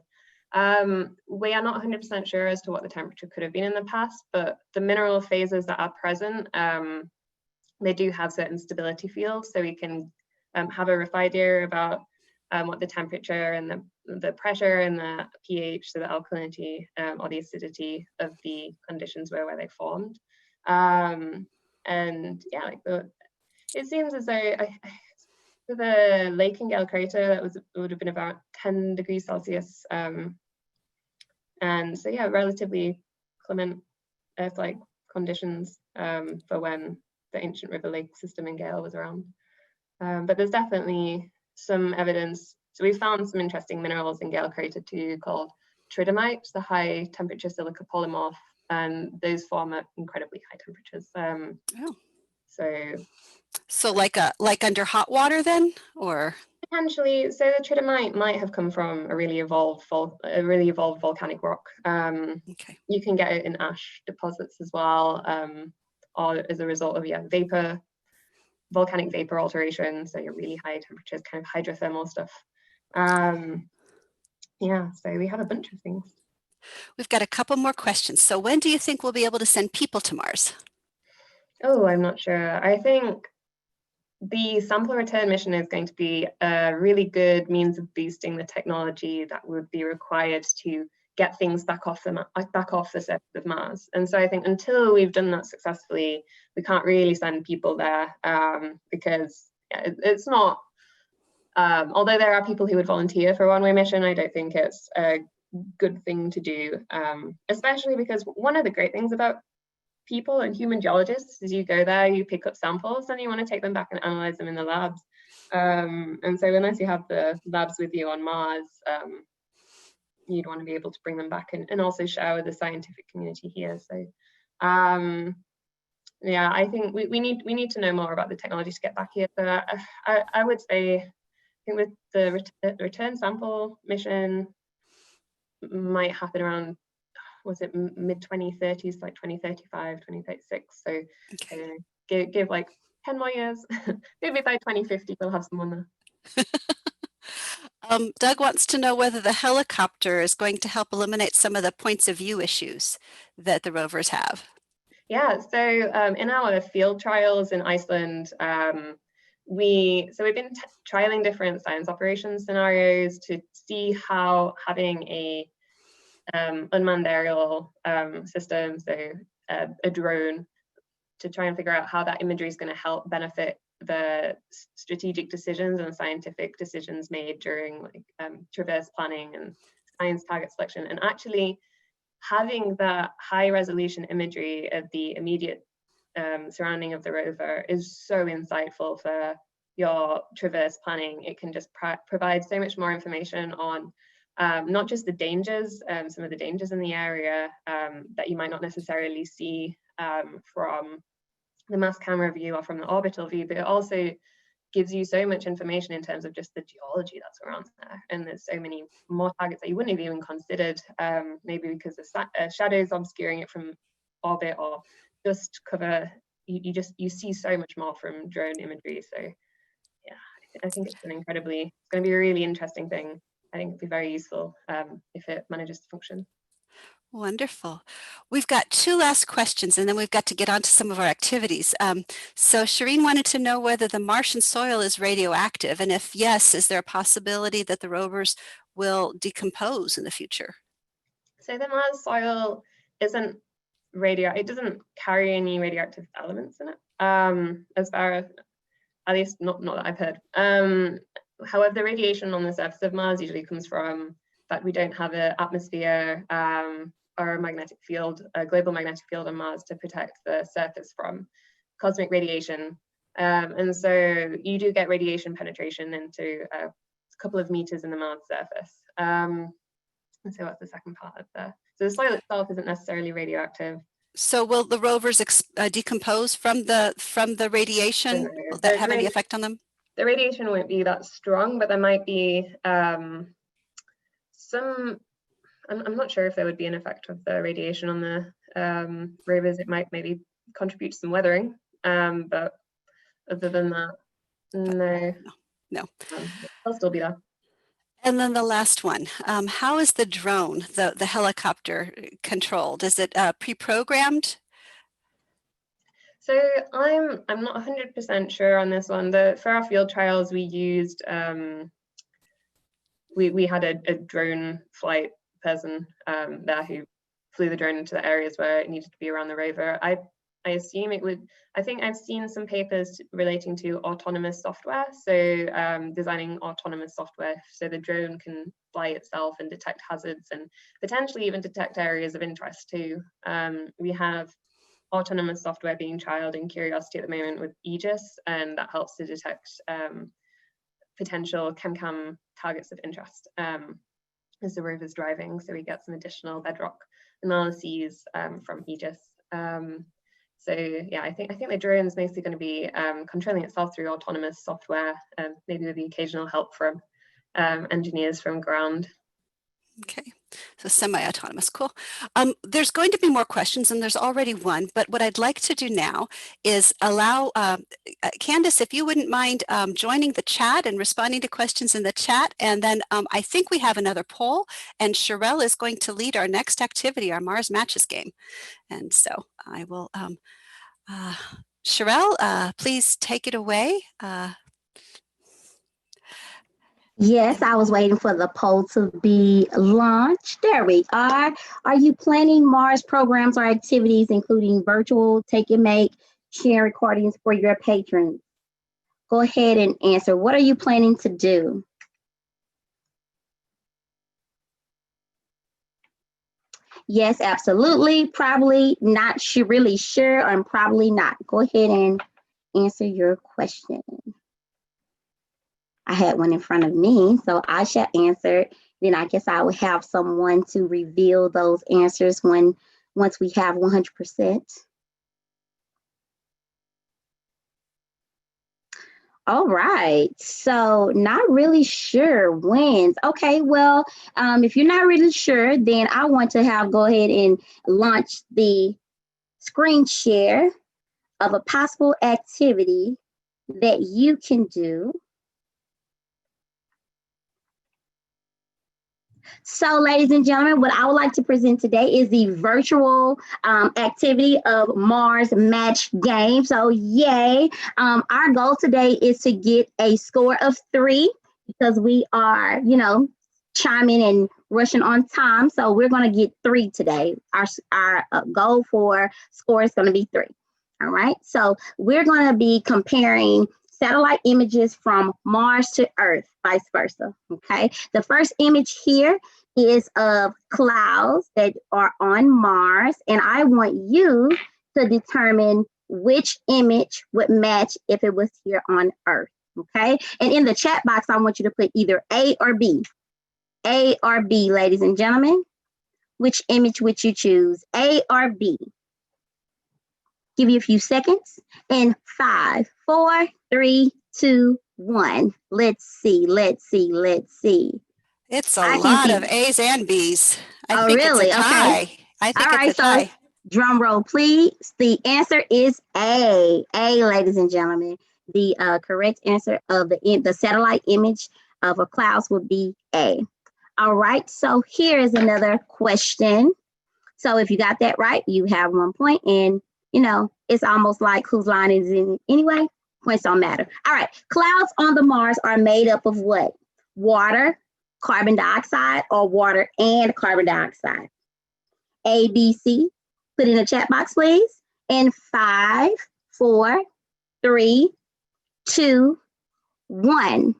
We are not 100% sure as to what the temperature could have been in the past, but the mineral phases that are present, they do have certain stability fields, so we can have a rough idea about what the temperature and the pressure and the pH, so the alkalinity or the acidity of the conditions were where they formed. And yeah, like it seems as though for the Lake and Gale crater, would have been about 10 degrees Celsius. And so yeah, relatively clement Earth-like conditions for when the ancient river lake system in Gale was around. But there's definitely some evidence. So we found some interesting minerals in Gale crater too, called tridymite, the high temperature silica polymorph, and those form at incredibly high temperatures. So like under hot water then, or? Potentially. So the tridymite might have come from a really evolved volcanic rock. Okay. You can get it in ash deposits as well, or as a result of volcanic vapor alteration. So your really high temperatures, kind of hydrothermal stuff. Yeah, so we have a bunch of things. We've got a couple more questions. So when do you think we'll be able to send people to Mars? Oh, I'm not sure. I think the sample return mission is going to be a really good means of boosting the technology that would be required to get things back off the surface of Mars. And so I think until we've done that successfully, we can't really send people there, because it's not, although there are people who would volunteer for a one-way mission, I don't think it's a good thing to do, especially because one of the great things about people and human geologists is you go there, you pick up samples, and you want to take them back and analyze them in the labs. And so unless you have the labs with you on Mars, you'd want to be able to bring them back and also share with the scientific community here. So yeah, I think we need to know more about the technology to get back here. So I would say, I think with the return sample mission might happen around, was it mid 2030s, like 2035, 2036. So okay. Give like 10 more years. Maybe by 2050 we'll have someone there. Doug wants to know whether the helicopter is going to help eliminate some of the points of view issues that the rovers have. Yeah, so in our field trials in Iceland, we've been trialing different science operations scenarios to see how having a unmanned aerial system, so a drone, to try and figure out how that imagery is going to help benefit the strategic decisions and scientific decisions made during like traverse planning and science target selection. And actually having that high resolution imagery of the immediate surrounding of the rover is so insightful for your traverse planning. It can just provide so much more information on not just the dangers, some of the dangers in the area that you might not necessarily see from the mass camera view or from the orbital view, but it also gives you so much information in terms of just the geology that's around there. And there's so many more targets that you wouldn't have even considered, maybe because the shadows obscuring it from orbit or dust cover. You see so much more from drone imagery. So yeah, I think it's going to be a really interesting thing. I think it'd be very useful if it manages to function. Wonderful. We've got two last questions and then we've got to get on to some of our activities. So Shireen wanted to know whether the Martian soil is radioactive, and if yes, is there a possibility that the rovers will decompose in the future? So the Mars soil isn't it doesn't carry any radioactive elements in it, as far as, at least not that I've heard. However, the radiation on the surface of Mars usually comes from the fact we don't have an atmosphere or a magnetic field, a global magnetic field on Mars to protect the surface from cosmic radiation. And so you do get radiation penetration into a couple of meters in the Mars surface. And so that's the second part of so the soil itself isn't necessarily radioactive. So will the rovers decompose from the radiation? Will that have any effect on them? The radiation won't be that strong, but there might be I'm not sure if there would be an effect of the radiation on the rovers. It might maybe contribute to some weathering, but other than that, no. They'll still be there. And then the last one, how is the drone, the helicopter, controlled? Is it pre-programmed? So I'm not 100% sure on this one. For our field trials, we used we had a drone flight person there who flew the drone into the areas where it needed to be around the rover. I assume it would. I think I've seen some papers relating to autonomous software, so designing autonomous software so the drone can fly itself and detect hazards and potentially even detect areas of interest too. We have autonomous software being trialed in Curiosity at the moment with Aegis, and that helps to detect potential ChemCam targets of interest as the rover's driving, so we get some additional bedrock analyses from Aegis. So yeah, I think the drone's mostly going to be controlling itself through autonomous software, maybe with the occasional help from engineers from ground. Okay, so semi-autonomous, cool. There's going to be more questions, and there's already one, but what I'd like to do now is allow, Candice, if you wouldn't mind joining the chat and responding to questions in the chat, and then I think we have another poll, and Sherelle is going to lead our next activity, our Mars Matches game. And so I will, Sherelle, please take it away. Yes, I was waiting for the poll to be launched. There we are. Are you planning Mars programs or activities, including virtual, take and make, share recordings for your patrons? Go ahead and answer. What are you planning to do? Yes, absolutely. Probably not sure, really sure, and probably not. Go ahead and answer your question. I had one in front of me, so I shall answer. Then I guess I will have someone to reveal those answers once we have 100%. All right, so not really sure wins. Okay, well, if you're not really sure, then I want to go ahead and launch the screen share of a possible activity that you can do. So, ladies and gentlemen, what I would like to present today is the virtual activity of Mars Match Game. So, yay. Our goal today is to get a score of 3 because we are, chiming and rushing on time. So, we're going to get 3 today. Our goal for score is going to be 3. All right. So, we're going to be comparing satellite images from Mars to Earth, vice versa. Okay. The first image here is of clouds that are on Mars, and I want you to determine which image would match if it was here on Earth. Okay. And in the chat box, I want you to put either A or B. A or B, ladies and gentlemen. Which image would you choose? A or B? Give you a few seconds. And 5, 4, 3, 2, 1. Let's see. It's a lot of A's and B's. I think really? It's a tie. Okay. I think it's a tie. So drum roll, please. The answer is A. A, ladies and gentlemen. The correct answer of the satellite image of a clouds would be A. All right. So here is another question. So if you got that right, you have 1 point, and it's almost like whose line is in anyway. Points don't matter. All right. Clouds on the Mars are made up of what? Water, carbon dioxide, or water and carbon dioxide? A, B, C. Put in the chat box, please. And 5, 4, 3, 2, 1.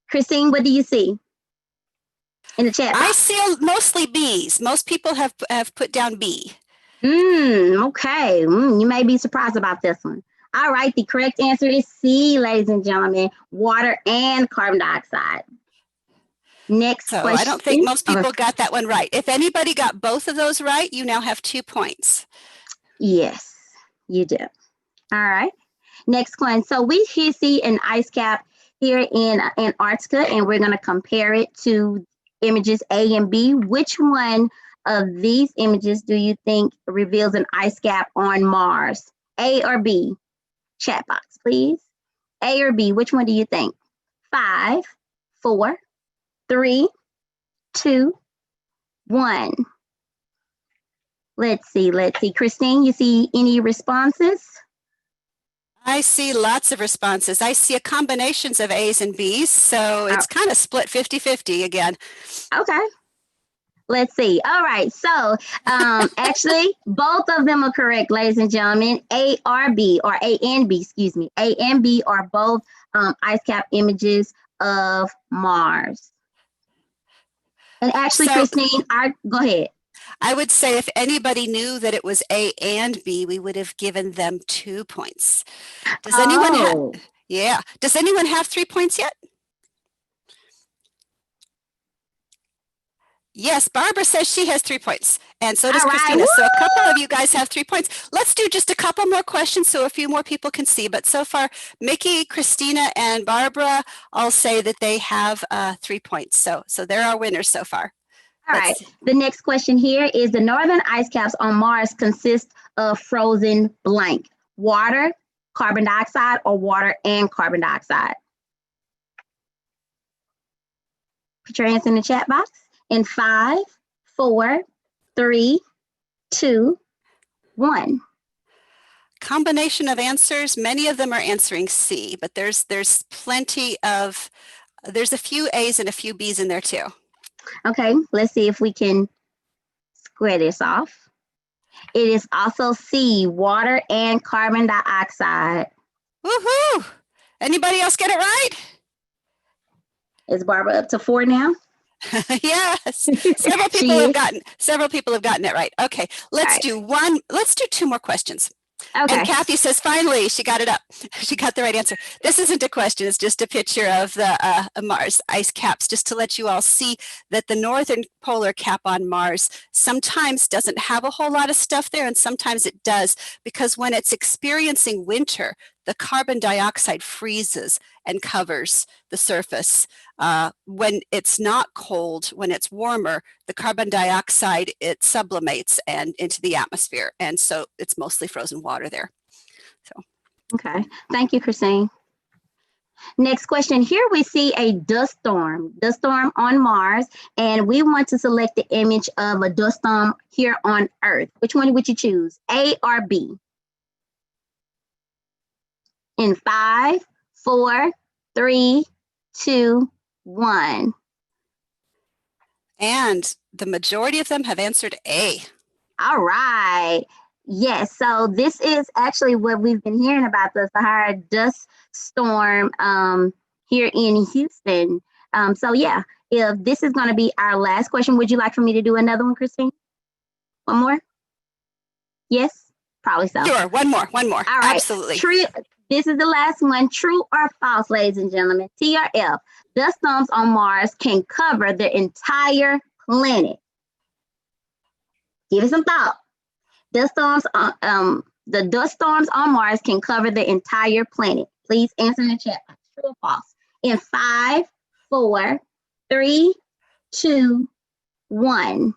Christine, what do you see in the chat box? I see mostly B's. Most people have put down B. Okay. You may be surprised about this one. All right. The correct answer is C, ladies and gentlemen. Water and carbon dioxide. Next question. I don't think most people got that one right. If anybody got both of those right, you now have 2 points. Yes, you do. All right. Next one. So we here see an ice cap here in Antarctica, and we're going to compare it to images A and B. Which one of these images do you think reveals an ice cap on Mars? A or B? Chat box, please. A or B, which one do you think? 5, 4, 3, 2, 1. Let's see. Christine, you see any responses? I see lots of responses. I see a combinations of A's and B's, so it's kind of split 50-50 again. Okay. Let's see. All right. So actually, both of them are correct, ladies and gentlemen. A or B, or A and B, excuse me. A and B are both ice cap images of Mars. And actually, Christine, go ahead. I would say if anybody knew that it was A and B, we would have given them 2 points. Does anyone have? Does anyone have 3 points yet? Yes, Barbara says she has 3 points, and so does Christina. So a couple of you guys have 3 points. Let's do just a couple more questions so a few more people can see. But so far, Mickey, Christina, and Barbara all say that they have 3 points. So they're our winners so far. All right. The next question here is the northern ice caps on Mars consist of frozen blank. Water, carbon dioxide, or water and carbon dioxide? Put your answer in the chat box. In 5, 4, 3, 2, 1. Combination of answers. Many of them are answering C, but there's plenty of, there's a few A's and a few B's in there too. Okay, let's see if we can square this off. It is also C, water and carbon dioxide. Woohoo! Anybody else get it right? Is Barbara up to 4 now? Yes, several people have gotten it right. Okay, let's do two more questions. Okay. And Kathy says, finally, she got it up. She got the right answer. This isn't a question. It's just a picture of the Mars ice caps, just to let you all see that the northern polar cap on Mars sometimes doesn't have a whole lot of stuff there, and sometimes it does, because when it's experiencing winter, the carbon dioxide freezes and covers the surface. When it's not cold, when it's warmer, the carbon dioxide, it sublimates and into the atmosphere. And so it's mostly frozen water there. So. Okay, thank you, Christine. Next question. Here we see a dust storm on Mars, and we want to select the image of a dust storm here on Earth. Which one would you choose, A or B? In 5, 4, 3, 2, 1. And the majority of them have answered A. All right. Yes, so this is actually what we've been hearing about, the Sahara dust storm here in Houston. So yeah, if this is going to be our last question, would you like for me to do another one, Christine? One more? Yes, probably so. Sure, one more. All right. Absolutely. This is the last one. True or false, ladies and gentlemen? T or F? Dust storms on Mars can cover the entire planet. Give it some thought. The dust storms on Mars can cover the entire planet. Please answer in the chat. True or false? In 5, 4, 3, 2, 1.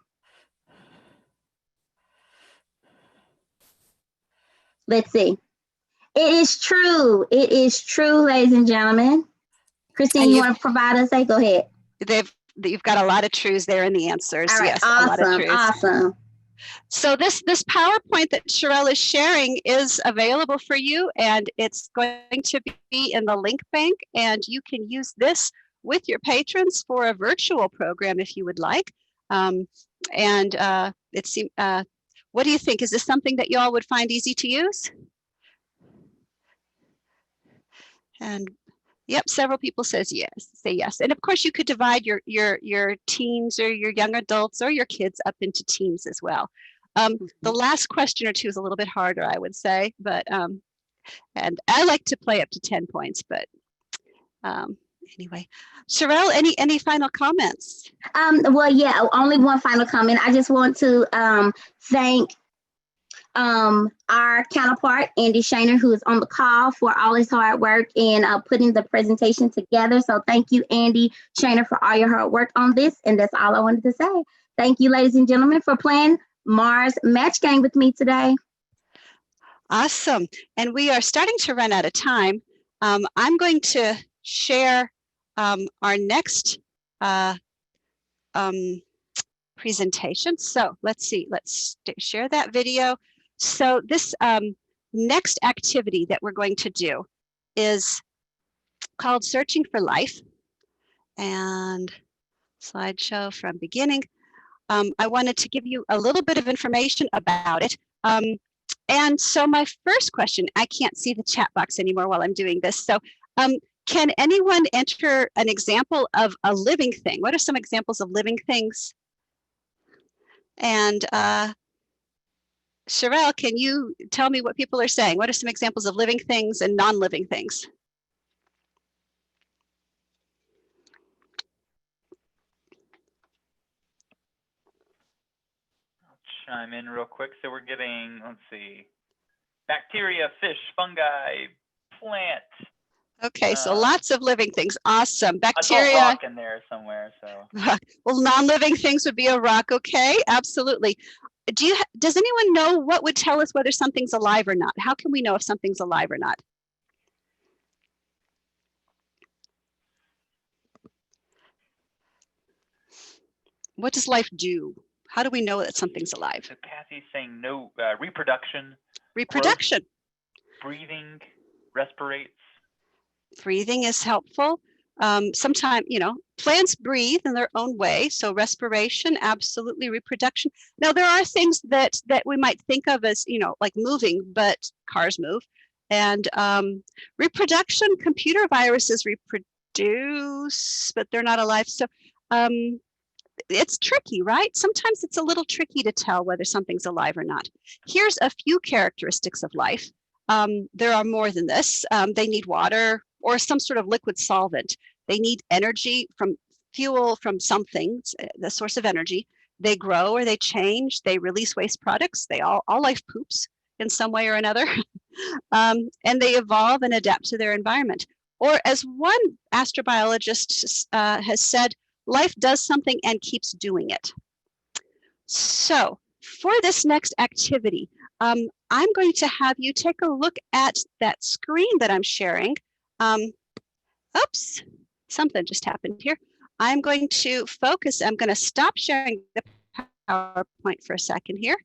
Let's see. It is true. It is true, ladies and gentlemen. Christine, you want to provide us? Go ahead. You've got a lot of trues there in the answers. All right, yes, awesome, a lot of trues. Awesome. So this PowerPoint that Sherelle is sharing is available for you, and it's going to be in the link bank, and you can use this with your patrons for a virtual program if you would like. What do you think? Is this something that you all would find easy to use? And yep, several people say yes. And of course, you could divide your teens or your young adults or your kids up into teams as well. The last question or two is a little bit harder, I would say, but and I like to play up to 10 points, but anyway. Sherelle, any final comments? Well, yeah, only one final comment. I just want to thank our counterpart, Andy Shaner, who is on the call, for all his hard work in putting the presentation together. So thank you, Andy Shaner, for all your hard work on this. And that's all I wanted to say. Thank you, ladies and gentlemen, for playing Mars Match Game with me today. Awesome. And we are starting to run out of time. I'm going to share our next presentation. So let's see, let's share that video. So this next activity that we're going to do is called Searching for Life. And slideshow from beginning. I wanted to give you a little bit of information about it. And so my first question, I can't see the chat box anymore while I'm doing this. So can anyone enter an example of a living thing? What are some examples of living things? And Sherelle, can you tell me what people are saying? What are some examples of living things and non-living things? Chime in real quick. So we're getting, let's see, bacteria, fish, fungi, plant. Okay, so lots of living things. Awesome. Bacteria. I saw a rock in there somewhere. So. Well, non-living things would be a rock. Okay, absolutely. Does anyone know what would tell us whether something's alive or not? How can we know if something's alive or not? What does life do? How do we know that something's alive? So Kathy's saying no, reproduction. Reproduction. Growth, breathing, respirates. Breathing is helpful. Sometimes, plants breathe in their own way. So respiration, absolutely. Reproduction. Now, there are things that we might think of as, like moving, but cars move. And reproduction, computer viruses reproduce, but they're not alive. So it's tricky, right? Sometimes it's a little tricky to tell whether something's alive or not. Here's a few characteristics of life. There are more than this. They need water or some sort of liquid solvent. They need energy from fuel from something, the source of energy. They grow or they change. They release waste products. All life poops in some way or another. And they evolve and adapt to their environment. Or as one astrobiologist has said, life does something and keeps doing it. So for this next activity, I'm going to have you take a look at that screen that I'm sharing. Oops, something just happened here. I'm going to focus. I'm going to stop sharing the PowerPoint for a second here.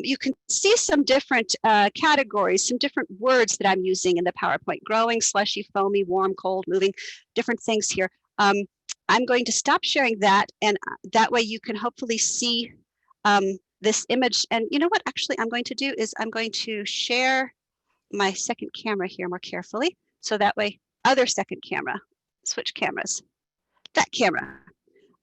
You can see some different categories, some different words that I'm using in the PowerPoint: growing, slushy, foamy, warm, cold, moving, different things here. I'm going to stop sharing that, and that way you can hopefully see this image. And you know what actually I'm going to do is I'm going to share my second camera here more carefully. So that way, other second camera, switch cameras, that camera.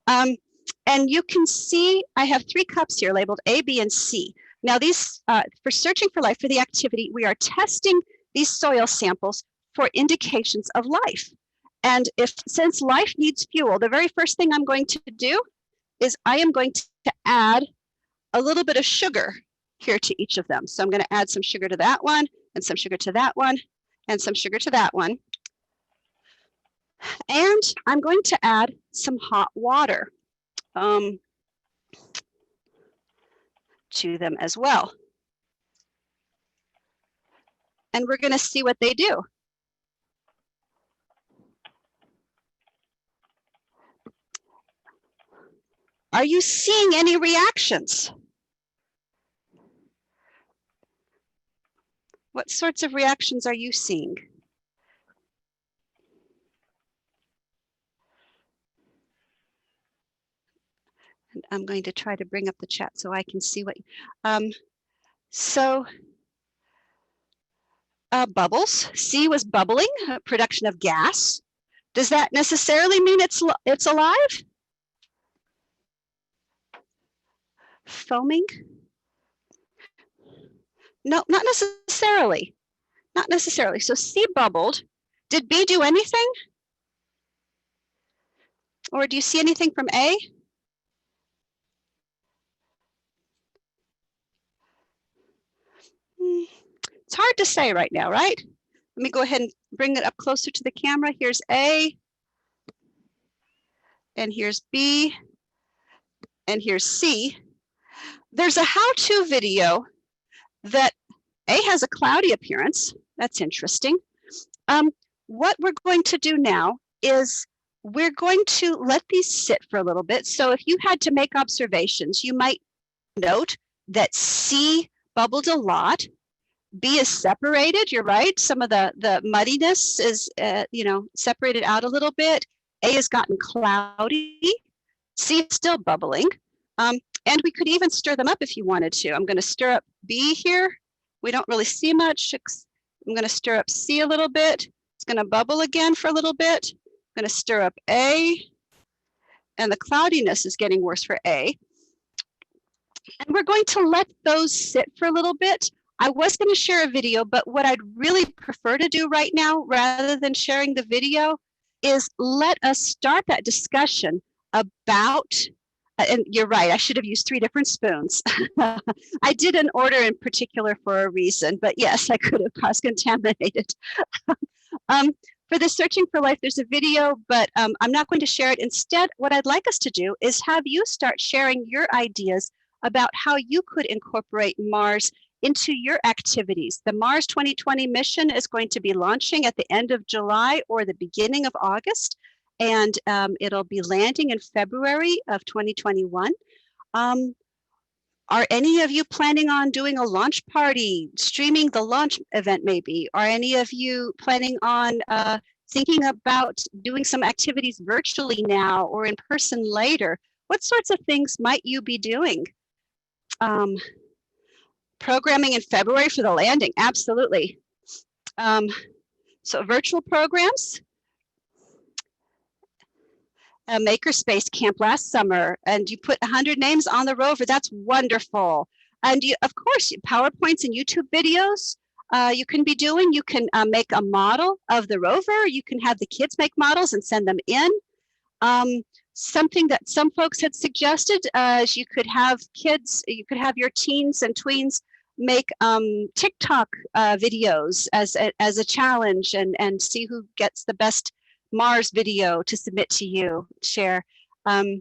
And you can see I have 3 cups here labeled A, B, and C. Now these, for searching for life for the activity, we are testing these soil samples for indications of life. And since life needs fuel, the very first thing I'm going to do is I am going to add a little bit of sugar here to each of them. So I'm going to add some sugar to that one, and some sugar to that one, and some sugar to that one. And I'm going to add some hot water to them as well. And we're going to see what they do. Are you seeing any reactions? What sorts of reactions are you seeing? And I'm going to try to bring up the chat so I can see what. Bubbles. C was bubbling, production of gas. Does that necessarily mean it's alive? Foaming? No, not necessarily. Not necessarily. So C bubbled. Did B do anything? Or do you see anything from A? It's hard to say right now, right? Let me go ahead and bring it up closer to the camera. Here's A, and here's B, and here's C. There's a how-to video that A has a cloudy appearance. That's interesting. What we're going to do now is we're going to let these sit for a little bit. So if you had to make observations, you might note that C bubbled a lot. B is separated, you're right. Some of the muddiness is, separated out a little bit. A has gotten cloudy. C is still bubbling. And we could even stir them up if you wanted to. I'm going to stir up B here. We don't really see much. I'm going to stir up C a little bit. It's going to bubble again for a little bit. I'm going to stir up A. And the cloudiness is getting worse for A. And we're going to let those sit for a little bit. I was going to share a video, but what I'd really prefer to do right now, rather than sharing the video, is let us start that discussion about, and you're right, I should have used 3 different spoons. I did an order in particular for a reason, but yes, I could have cross-contaminated. For the Searching for Life, there's a video, but I'm not going to share it. Instead, what I'd like us to do is have you start sharing your ideas about how you could incorporate Mars into your activities. The Mars 2020 mission is going to be launching at the end of July or the beginning of August, and it'll be landing in February of 2021. Are any of you planning on doing a launch party, streaming the launch event maybe? Are any of you planning on thinking about doing some activities virtually now or in person later? What sorts of things might you be doing? Programming in February for the landing, absolutely. So virtual programs. a makerspace camp last summer and you put 100 names on the rover. That's wonderful. And you, of course, PowerPoints and YouTube videos you can be doing. You can make a model of the rover. You can have the kids make models and send them in. Something that some folks had suggested is you could have kids, you could have your teens and tweens make TikTok videos as a challenge and see who gets the best Mars video to submit to you, share. A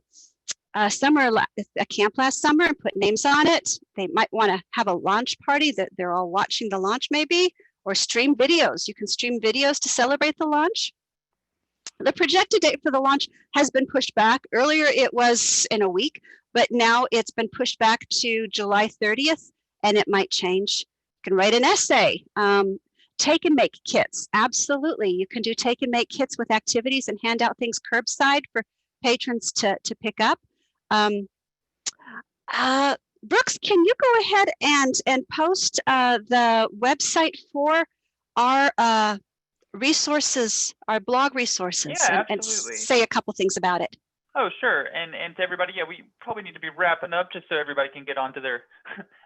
camp last summer and put names on it. They might want to have a launch party that they're all watching the launch maybe, or stream videos. You can stream videos to celebrate the launch. The projected date for the launch has been pushed back. Earlier it was in a week, but now it's been pushed back to July 30th, and it might change. You can write an essay. Take and make kits. Absolutely. You can do take and make kits with activities and hand out things curbside for patrons to pick up. Brooks, can you go ahead and post the website for our resources, our blog resources, Yeah, and absolutely. say a couple things about it? Oh, sure. And to everybody, yeah, we probably need to be wrapping up just so everybody can get on to their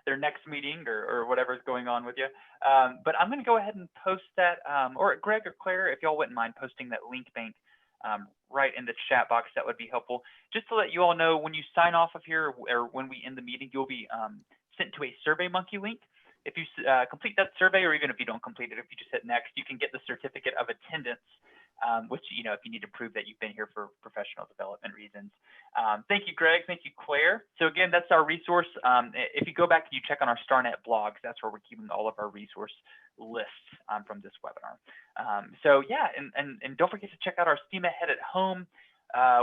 their next meeting or whatever's going on with you. But I'm going to go ahead and post that, or Greg or Claire, if y'all wouldn't mind posting that link bank right in the chat box, that would be helpful. Just to let you all know, when you sign off of here or when we end the meeting, you'll be sent to a SurveyMonkey link. If you complete that survey, or even if you don't complete it, if you just hit next, you can get the certificate of attendance, which, you know, if you need to prove that you've been here for professional development reasons. Thank you, Greg. Thank you, Claire. So again, that's our resource. If you go back and you check on our StarNet blogs, that's where we're keeping all of our resource lists from this webinar. So yeah, and don't forget to check out our STEAM Ahead at Home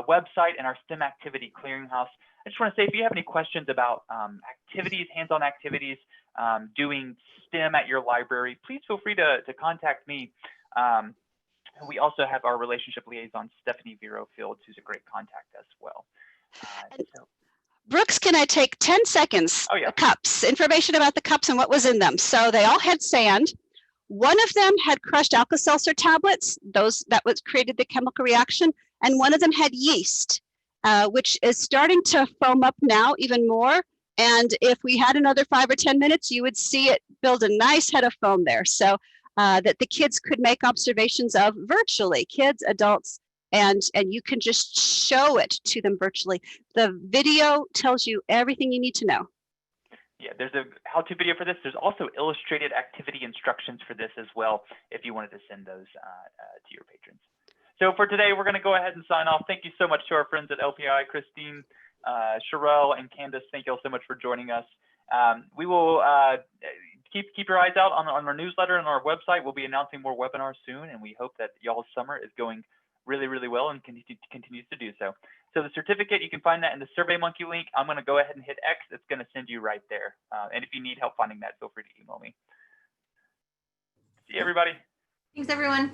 website and our STEM Activity Clearinghouse. I just want to say, if you have any questions about activities, hands-on activities, doing STEM at your library, please feel free to contact me. We also have our relationship liaison, Stephanie Vero Fields, who's a great contact as well. Brooks, can I take 10 seconds? Oh, yeah. The cups, information about the cups and what was in them. So they all had sand. One of them had crushed Alka-Seltzer tablets, that was created the chemical reaction, and one of them had yeast, which is starting to foam up now even more. And if we had another 5 or 10 minutes, you would see it build a nice head of foam there. So that the kids could make observations of virtually, kids, adults, and you can just show it to them virtually. The video tells you everything you need to know. Yeah, there's a how-to video for this. There's also illustrated activity instructions for this as well, if you wanted to send those to your patrons. So for today, we're going to go ahead and sign off. Thank you so much to our friends at LPI, Christine, Sherelle, and Candice. Thank you all so much for joining us. We will keep your eyes out on our newsletter and our website. We'll be announcing more webinars soon, and we hope that y'all's summer is going really, really well and continues to do so. So the certificate, you can find that in the SurveyMonkey link. I'm going to go ahead and hit X. It's going to send you right there. And if you need help finding that, feel free to email me. See you, everybody. Thanks, everyone.